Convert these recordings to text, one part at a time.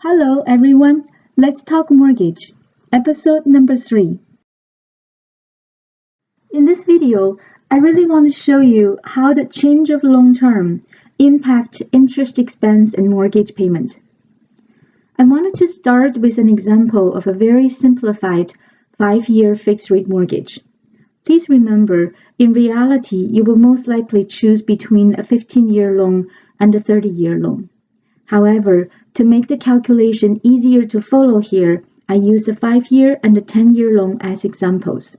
Hello everyone, let's talk mortgage, episode number 3. In this video, I really want to show you how the change of long term impact interest expense and mortgage payment. I wanted to start with an example of a very simplified 5-year fixed rate mortgage. Please remember, in reality, you will most likely choose between a 15-year loan and a 30-year loan. However, to make the calculation easier to follow here, I use a 5-year and a 10-year loan as examples.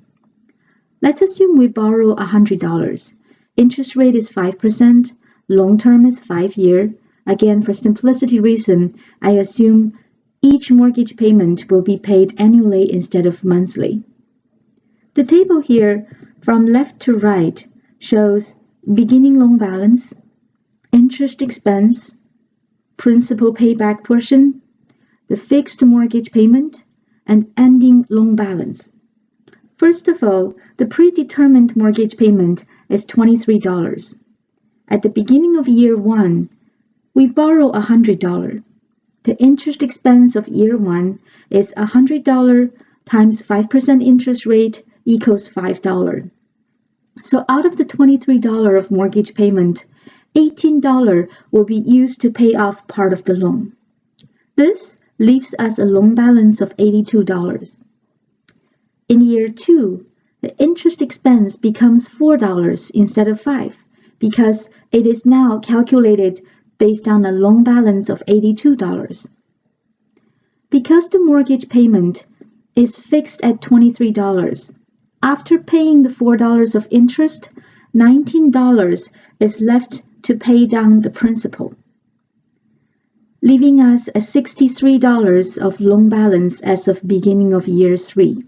Let's assume we borrow $100. Interest rate is 5%, long term is 5-year. Again, for simplicity reason, I assume each mortgage payment will be paid annually instead of monthly. The table here, from left to right, shows beginning loan balance, interest expense, principal payback portion, the fixed mortgage payment, and ending loan balance. First of all, the predetermined mortgage payment is $23. At the beginning of year 1, we borrow $100. The interest expense of year 1 is $100 times 5% interest rate equals $5. So out of the $23 of mortgage payment, $18 will be used to pay off part of the loan. This leaves us a loan balance of $82. In year 2, the interest expense becomes $4 instead of $5 because it is now calculated based on a loan balance of $82. Because the mortgage payment is fixed at $23, after paying the $4 of interest, $19 is left to pay down the principal, leaving us a $63 of loan balance as of beginning of year 3.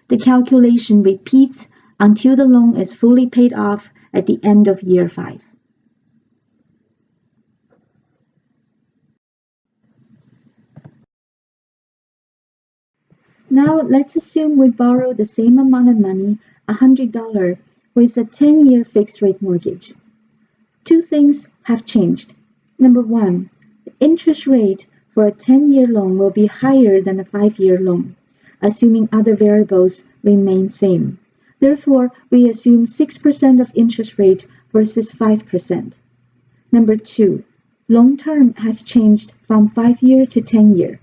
The calculation repeats until the loan is fully paid off at the end of year 5. Now let's assume we borrow the same amount of money, $100, with a 10-year fixed rate mortgage. Two things have changed. Number 1, the interest rate for a 10-year loan will be higher than a 5-year loan, assuming other variables remain same. Therefore, we assume 6% of interest rate versus 5%. Number 2, long term has changed from 5-year to 10-year.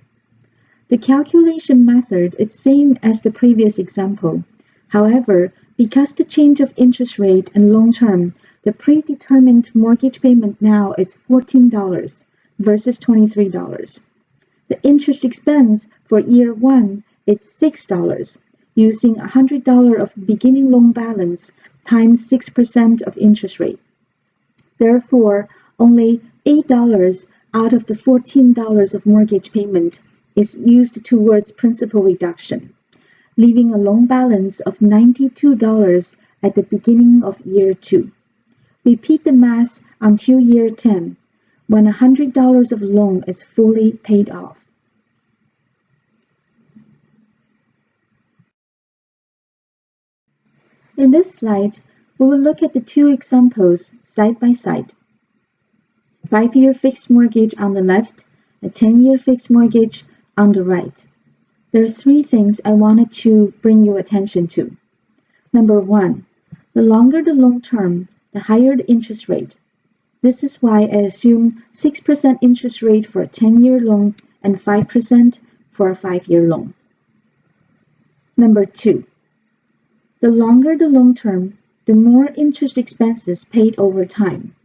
The calculation method is same as the previous example. However, because the change of interest rate and long term, the predetermined mortgage payment now is $14 versus $23. The interest expense for year 1 is $6, using $100 of beginning loan balance times 6% of interest rate. Therefore, only $8 out of the $14 of mortgage payment is used towards principal reduction, leaving a loan balance of $92 at the beginning of year 2. Repeat the math until year 10, when $100 of loan is fully paid off. In this slide, we will look at the two examples side by side. 5-year fixed mortgage on the left, a 10-year fixed mortgage on the right. There are 3 things I wanted to bring your attention to. Number 1, the longer the long term, the higher the interest rate. This is why I assume 6% interest rate for a 10-year loan and 5% for a 5-year loan. Number 2, the longer the long term, the more interest expenses paid over time.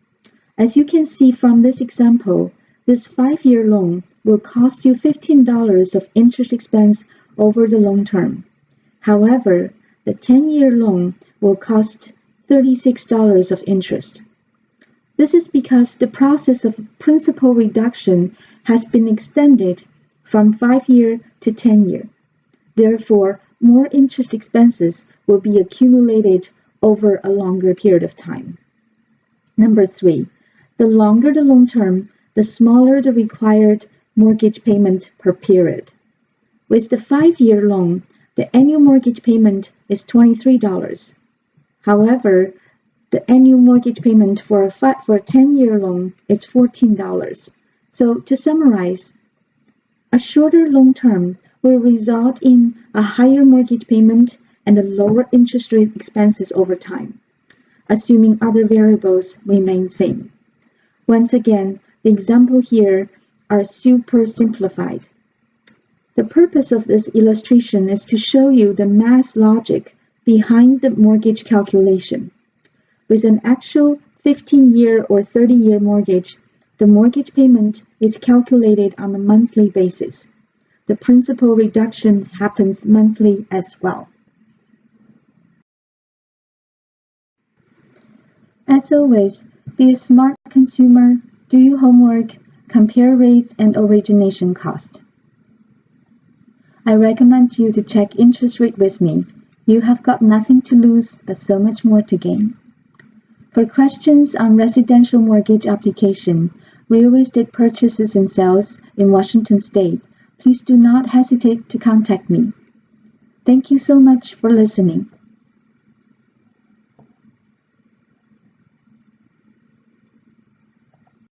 As you can see from this example, this 5-year loan will cost you $15 of interest expense over the long term. However, the 10-year loan will cost $36 of interest. This is because the process of principal reduction has been extended from 5-year to 10-year. Therefore, more interest expenses will be accumulated over a longer period of time. Number 3, the longer the long term, the smaller the required mortgage payment per period. With the 5-year loan, the annual mortgage payment is $23. However, the annual mortgage payment for a 10-year loan is $14. So to summarize, A shorter long term will result in a higher mortgage payment and a lower interest rate expenses over time, assuming other variables remain same. Once again, the example here are super simplified. The purpose of this illustration is to show you the math logic behind the mortgage calculation. With an actual 15-year or 30-year mortgage, the mortgage payment is calculated on a monthly basis. The principal reduction happens monthly as well. As always, be a smart consumer, do your homework, compare rates and origination cost. I recommend you to check interest rate with me. You have got nothing to lose, but so much more to gain. For questions on residential mortgage application, real estate purchases and sales in Washington State, please do not hesitate to contact me. Thank you so much for listening.